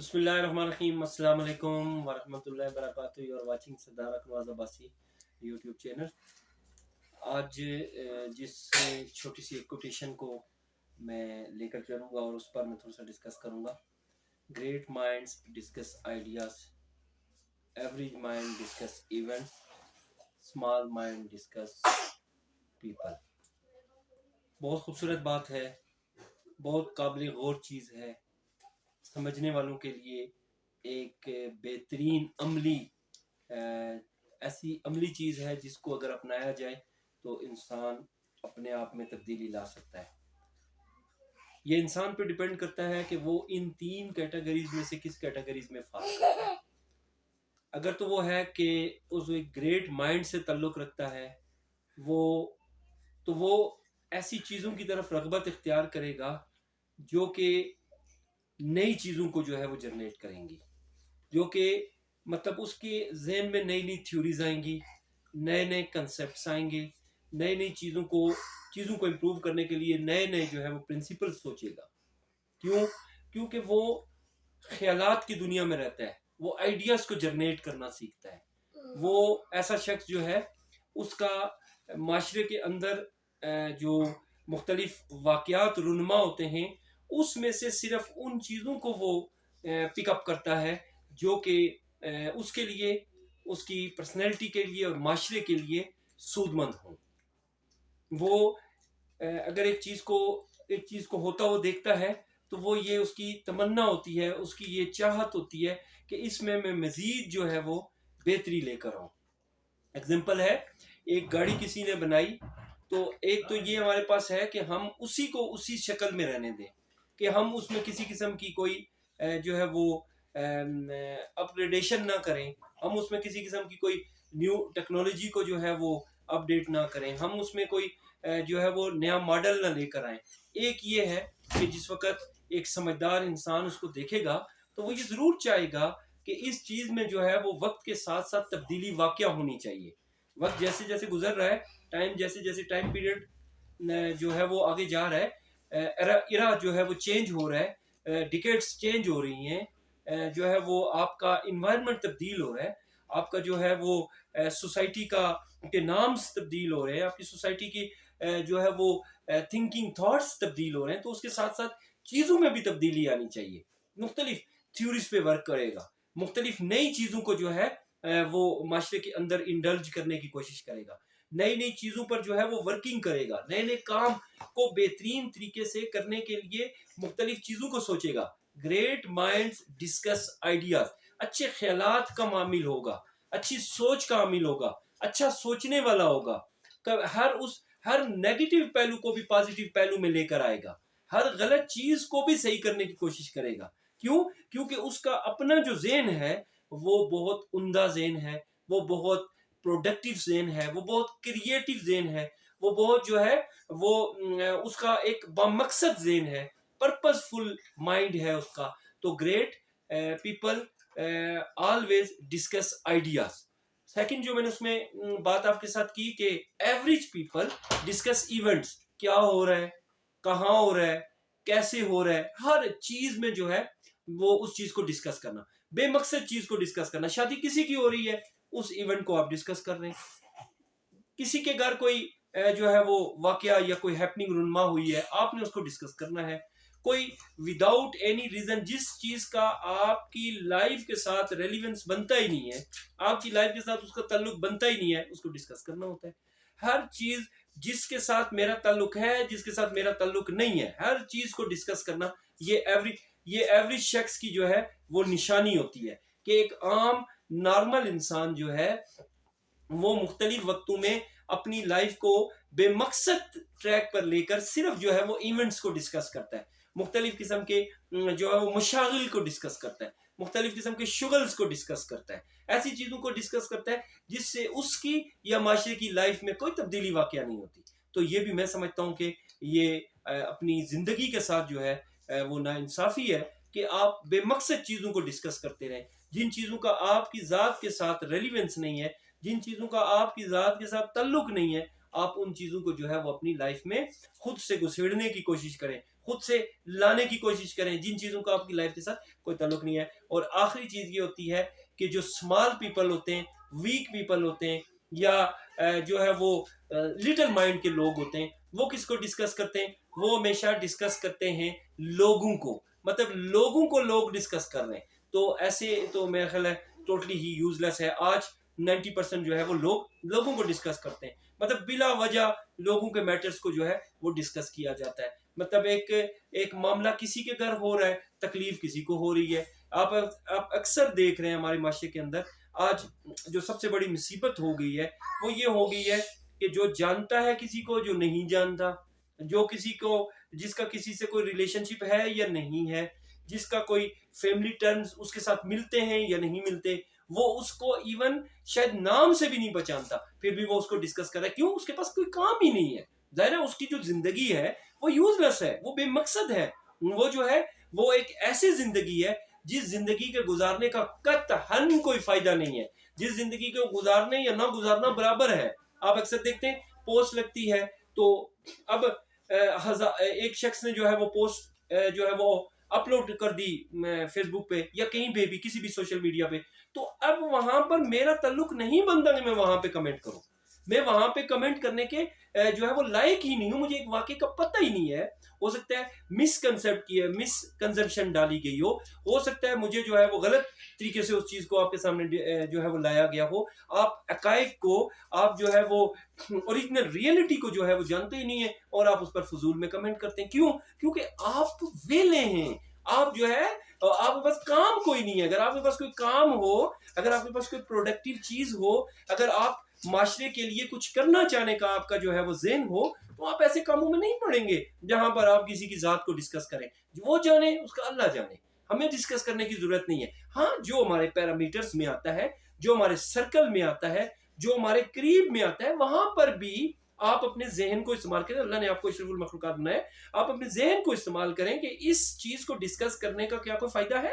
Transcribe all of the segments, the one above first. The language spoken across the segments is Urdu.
بسم اللہ الرحمن الرحیم. السلام علیکم ورحمۃ اللہ وبرکاتہ. یو آر واچنگ صدارت نواز عباسی یوٹیوب چینل. آج جس چھوٹی سی ایک کوٹیشن کو میں لے کر چلوں گا اور اس پر میں تھوڑا سا ڈسکس کروں گا. Great minds discuss ideas, average mind discuss events, small mind discuss people. بہت خوبصورت بات ہے، بہت قابل غور چیز ہے. سمجھنے والوں کے لیے ایک بہترین ایسی عملی چیز ہے جس کو اگر اپنایا جائے تو انسان اپنے آپ میں تبدیلی لا سکتا ہے. یہ انسان پہ ڈیپینڈ کرتا ہے کہ وہ ان تین کیٹیگریز میں سے کس کیٹیگریز میں فال کرتا ہے. اگر تو وہ ہے کہ اس ایک گریٹ مائنڈ سے تعلق رکھتا ہے، وہ ایسی چیزوں کی طرف رغبت اختیار کرے گا جو کہ نئی چیزوں کو جو ہے وہ جنریٹ کریں گی، جو کہ مطلب اس کے ذہن میں نئی تھیوریز آئیں گی، نئے کنسیپٹس آئیں گے، نئی چیزوں کو امپروو کرنے کے لیے نئے جو ہے وہ پرنسپل سوچے گا. کیونکہ وہ خیالات کی دنیا میں رہتا ہے، وہ آئیڈیاز کو جنریٹ کرنا سیکھتا ہے. وہ ایسا شخص جو ہے اس کا معاشرے کے اندر جو مختلف واقعات رونما ہوتے ہیں اس میں سے صرف ان چیزوں کو وہ پک اپ کرتا ہے جو کہ اس کے لیے، اس کی پرسنالٹی کے لیے اور معاشرے کے لیے سود مند ہوں. وہ اگر ایک چیز کو ہوتا وہ دیکھتا ہے تو وہ یہ اس کی تمنا ہوتی ہے، اس کی یہ چاہت ہوتی ہے کہ اس میں مزید جو ہے وہ بہتری لے کر آؤں. ایگزامپل ہے، ایک گاڑی کسی نے بنائی تو ایک تو یہ ہمارے پاس ہے کہ ہم اسی کو اسی شکل میں رہنے دیں، کہ ہم اس میں کسی قسم کی کوئی جو ہے وہ اپ گریڈیشن نہ کریں، ہم اس میں کسی قسم کی کوئی نیو ٹیکنالوجی کو جو ہے وہ اپ ڈیٹ نہ کریں، ہم اس میں کوئی جو ہے وہ نیا ماڈل نہ لے کر آئیں. ایک یہ ہے کہ جس وقت ایک سمجھدار انسان اس کو دیکھے گا تو وہ یہ ضرور چاہے گا کہ اس چیز میں جو ہے وہ وقت کے ساتھ ساتھ تبدیلی واقع ہونی چاہیے. وقت جیسے جیسے گزر رہا ہے، جیسے ٹائم پیریڈ جو ہے وہ آگے جا رہا ہے، ایرا جو ہے وہ چینج ہو رہا ہے، ڈیکیڈز چینج ہو رہی ہیں، جو ہے وہ آپ کا انوائرمنٹ تبدیل ہو رہا ہے، آپ کا جو ہے وہ سوسائٹی کے نامز تبدیل ہو رہے ہیں، آپ کی سوسائٹی کی جو ہے وہ تھنکنگ تھاٹس تبدیل ہو رہے ہیں. تو اس کے ساتھ ساتھ چیزوں میں بھی تبدیلی آنی چاہیے. مختلف تھیوریز پہ ورک کرے گا، مختلف نئی چیزوں کو جو ہے وہ معاشرے کے اندر انڈلج کرنے کی کوشش کرے گا، نئی چیزوں پر جو ہے وہ ورکنگ کرے گا، نئے کام کو بہترین طریقے سے کرنے کے لیے مختلف چیزوں کو سوچے گا. Great minds discuss ideas. اچھے خیالات کا معامل ہوگا، اچھی سوچ کا عامل ہوگا، اچھا سوچنے والا ہوگا. ہر نیگیٹو پہلو کو بھی پازیٹیو پہلو میں لے کر آئے گا، ہر غلط چیز کو بھی صحیح کرنے کی کوشش کرے گا. کیونکہ اس کا اپنا جو ذہن ہے وہ بہت عمدہ ذہن ہے، وہ بہت پروڈکٹیو ذہن ہے، وہ بہت کریٹیو ذہن ہے، وہ بہت جو ہے وہ اس کا ایک بامقصد ذہن ہے، پرپز فل مائنڈ ہے اس کا. تو great people always discuss ideas. Second جو میں نے اس میں بات آپ کے ساتھ کی کہ ایوریج پیپل ڈسکس ایونٹس. کیا ہو رہا ہے، کہاں ہو رہا ہے، کیسے ہو رہا ہے، ہر چیز میں جو ہے وہ اس چیز کو ڈسکس کرنا، بے مقصد چیز کو ڈسکس کرنا. شادی کسی کی ہو رہی ہے، اس ایونٹ کو آپ ڈسکس کر رہے ہیں. کسی کے گھر کوئی جو ہے وہ واقعہ یا کوئی ہیپننگ رونما ہوئی ہے، آپ نے اس کو ڈسکس کرنا ہے. کوئی وداؤٹ اینی ریزن جس چیز کا آپ کی لائف کے ساتھ ریلیونس بنتا ہی نہیں ہے، آپ کی لائف کے ساتھ اس کا تعلق بنتا ہی نہیں ہے، اس کو ڈسکس کرنا ہوتا ہے. ہر چیز جس کے ساتھ میرا تعلق ہے، جس کے ساتھ میرا تعلق نہیں ہے، ہر چیز کو ڈسکس کرنا، یہ ایوریج شخص کی جو ہے وہ نشانی ہوتی ہے. کہ ایک عام نارمل انسان جو ہے وہ مختلف وقتوں میں اپنی لائف کو بے مقصد ٹریک پر لے کر صرف جو ہے وہ ایونٹس کو ڈسکس کرتا ہے، مختلف قسم کے جو ہے وہ مشاغل کو ڈسکس کرتا ہے، مختلف قسم کے شغلز کو ڈسکس کرتا ہے، ایسی چیزوں کو ڈسکس کرتا ہے جس سے اس کی یا معاشرے کی لائف میں کوئی تبدیلی واقع نہیں ہوتی. تو یہ بھی میں سمجھتا ہوں کہ یہ اپنی زندگی کے ساتھ جو ہے وہ ناانصافی ہے کہ آپ بے مقصد چیزوں کو ڈسکس کرتے رہیں. جن چیزوں کا آپ کی ذات کے ساتھ ریلیونس نہیں ہے، جن چیزوں کا آپ کی ذات کے ساتھ تعلق نہیں ہے، آپ ان چیزوں کو جو ہے وہ اپنی لائف میں خود سے گھسیڑنے کی کوشش کریں. خود سے لانے کی کوشش کریں جن چیزوں کا آپ کی لائف کے ساتھ کوئی تعلق نہیں ہے. اور آخری چیز یہ ہوتی ہے کہ جو اسمال پیپل ہوتے ہیں, ویک پیپل ہوتے ہیں, یا جو ہے وہ لٹل مائنڈ کے لوگ ہوتے ہیں, وہ کس کو ڈسکس کرتے ہیں؟ وہ ہمیشہ ڈسکس کرتے ہیں لوگوں کو, مطلب لوگوں کو لوگ ڈسکس کر رہے ہیں. تو ایسے تو میرا خیال ہے ٹوٹلی ہی یوز لیس ہے. آج 90% جو ہے وہ لوگوں کو ڈسکس کرتے ہیں, مطلب بلا وجہ لوگوں کے میٹرز کو جو ہے وہ ڈسکس کیا جاتا ہے. مطلب ایک معاملہ کسی کے گھر ہو رہا ہے, تکلیف کسی کو ہو رہی ہے. آپ اکثر دیکھ رہے ہیں ہمارے معاشرے کے اندر آج جو سب سے بڑی مصیبت ہو گئی ہے وہ یہ ہو گئی ہے کہ جو جانتا ہے کسی کو, جو نہیں جانتا, جو کسی کو, جس کا کسی سے کوئی ریلیشن شپ ہے یا نہیں ہے, جس کا کوئی فیملی ٹرمز اس کے ساتھ ملتے ہیں یا نہیں ملتے, وہ اس کو ایون شاید نام سے بھی نہیں پہچانتا, پھر بھی وہ اس کو ڈسکس کر رہا ہے. کیوں؟ اس کے پاس کوئی کام ہی نہیں ہے. ظاہر ہے اس کی جو زندگی ہے وہ یوز لیس ہے, وہ بے مقصد ہے. وہ جو ہے وہ ایک ایسی زندگی ہے جس زندگی کے گزارنے کا قطعاً کوئی فائدہ نہیں ہے, جس زندگی کو گزارنے یا نہ گزارنا برابر ہے. آپ اکثر دیکھتے ہیں پوسٹ لگتی ہے تو اب ایک شخص نے جو ہے وہ پوسٹ جو ہے وہ اپلوڈ کر دی فیس بک پہ یا کہیں پہ بھی, کسی بھی سوشل میڈیا پہ, تو اب وہاں پر میرا تعلق نہیں بنتا کہ میں وہاں پہ کمنٹ کروں. میں وہاں پہ کمنٹ کرنے کے جو ہے وہ لائق ہی نہیں ہوں, مجھے ایک واقعے کا پتہ ہی نہیں ہے. ہو سکتا ہے مس کنسیپٹ کی ہے, مس کنزمپشن ڈالی گئی ہو سکتا ہے مجھے جو ہے وہ غلط طریقے سے اس چیز کو آپ کے سامنے جو ہے وہ لایا گیا ہو. آپ حقائق کو, آپ جو ہے وہ اوریجنل ریئلٹی کو جو ہے وہ جانتے ہی نہیں ہیں اور آپ اس پر فضول میں کمنٹ کرتے ہیں. کیوں؟ کیونکہ آپ ویلے ہیں. آپ جو ہے آپ کے پاس کام کوئی نہیں ہے. اگر آپ کے پاس کوئی کام ہو, اگر آپ کے پاس کوئی پروڈکٹیو چیز ہو, اگر آپ معاشرے کے لیے کچھ کرنا چاہنے کا آپ کا جو ہے وہ ذہن ہو, تو آپ ایسے کاموں میں نہیں پڑیں گے جہاں پر آپ کسی کی ذات کو ڈسکس کریں. وہ جانے اس کا اللہ جانے, ہمیں ڈسکس کرنے کی ضرورت نہیں ہے. ہاں جو ہمارے پیرامیٹرز میں آتا ہے, جو ہمارے سرکل میں آتا ہے, جو ہمارے قریب میں آتا ہے, وہاں پر بھی آپ اپنے ذہن کو استعمال کریں. اللہ نے آپ کو اشرف المخلوقات بنایا, آپ اپنے ذہن کو استعمال کریں کہ اس چیز کو ڈسکس کرنے کا کیا کوئی فائدہ ہے.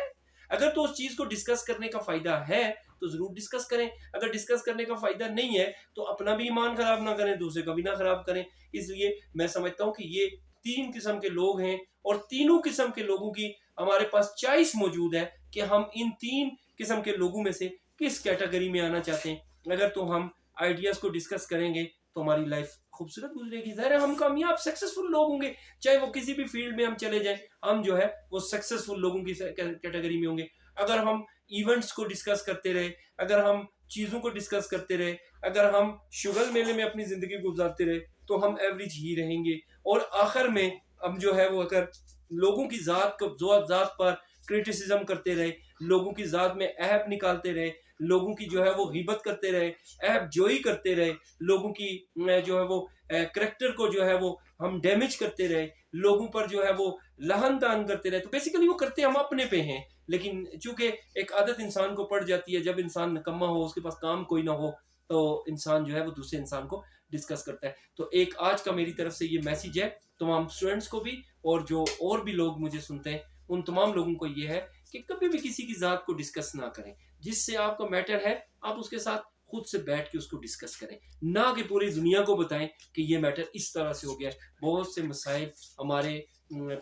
اگر تو اس چیز کو ڈسکس کرنے کا فائدہ ہے تو ضرور ڈسکس کریں. اگر ڈسکس کرنے کا فائدہ نہیں ہے تو اپنا بھی ایمان خراب نہ کریں, دوسرے کا بھی نہ خراب کریں. اس لیے میں سمجھتا ہوں کہ یہ 3 قسم کے لوگ ہیں, اور تینوں قسم کے لوگوں کی ہمارے پاس چوائس موجود ہے کہ ہم ان 3 قسم کے لوگوں میں سے کس کیٹیگری میں آنا چاہتے ہیں. اگر تو ہم آئیڈیاز کو ڈسکس کریں گے تو ہماری لائف خوبصورت گزرے گی. ظاہر ہے ہم کامیاب سکسیسفل لوگ ہوں گے, چاہے وہ کسی بھی فیلڈ میں ہم چلے جائیں, ہم جو ہے وہ سکسیسفل لوگوں کی کیٹیگری میں ہوں گے. اگر ہم ایونٹس کو ڈسکس کرتے رہے, اگر ہم چیزوں کو ڈسکس کرتے رہے, اگر ہم شگل میلے میں اپنی زندگی گزارتے رہے, تو ہم ایوریج ہی رہیں گے. اور آخر میں ہم جو ہے وہ اگر لوگوں کی ذات پر کرٹیسزم کرتے رہے, لوگوں کی ذات میں عیب نکالتے رہے, لوگوں کی جو ہے وہ غیبت کرتے رہے, عیب جوئی کرتے رہے, لوگوں کی جو ہے وہ کریکٹر کو جو ہے وہ ہم ڈیمیج کرتے رہے, لوگوں پر جو ہے وہ لہن تان کرتے رہے, تو بیسیکلی وہ کرتے ہم اپنے پہ ہیں. لیکن چونکہ ایک عادت انسان کو پڑ جاتی ہے, جب انسان نکما ہو, اس کے پاس کام کوئی نہ ہو, تو انسان جو ہے وہ دوسرے انسان کو ڈسکس کرتا ہے. تو ایک آج کا میری طرف سے یہ میسیج ہے تمام اسٹوڈنٹس کو بھی, اور جو اور بھی لوگ مجھے سنتے ہیں ان تمام لوگوں کو یہ ہے کہ کبھی بھی کسی کی ذات کو ڈسکس نہ کریں. جس سے آپ کا میٹر ہے آپ اس کے ساتھ خود سے بیٹھ کے اس کو ڈسکس کریں, نہ کہ پوری دنیا کو بتائیں کہ یہ میٹر اس طرح سے ہو گیا. بہت سے مسائل ہمارے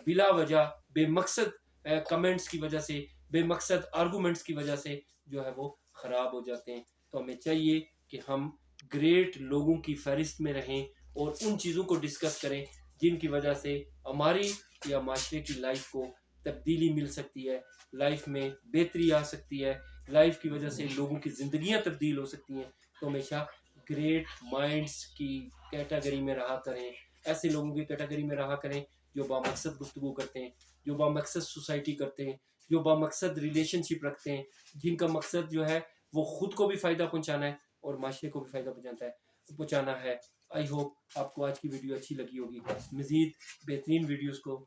بلا وجہ بے مقصد کمنٹس کی وجہ سے, بے مقصد آرگومنٹس کی وجہ سے جو ہے وہ خراب ہو جاتے ہیں. تو ہمیں چاہیے کہ ہم گریٹ لوگوں کی فہرست میں رہیں اور ان چیزوں کو ڈسکس کریں جن کی وجہ سے ہماری یا معاشرے کی لائف کو تبدیلی مل سکتی ہے, لائف میں بہتری آ سکتی ہے, لائف کی وجہ سے لوگوں کی زندگیاں تبدیل ہو سکتی ہیں. تو ہمیشہ گریٹ مائنڈس کی کیٹیگری میں رہا کریں, ایسے لوگوں کی کیٹیگری میں رہا کریں جو بامقصد گفتگو کرتے ہیں, جو بامقصد سوسائٹی کرتے ہیں, جو بامقصد ریلیشن شپ رکھتے ہیں, جن کا مقصد جو ہے وہ خود کو بھی فائدہ پہنچانا ہے اور معاشرے کو بھی فائدہ پہنچانا ہے. آئی ہوپ آپ کو آج کی ویڈیو اچھی لگی ہوگی. مزید بہترین ویڈیوز کو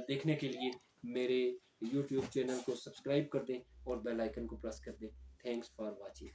دیکھنے کے لیے میرے یوٹیوب چینل کو سبسکرائب کر دیں اور بیل آئیکن کو پریس کر دیں. Thanks for watching.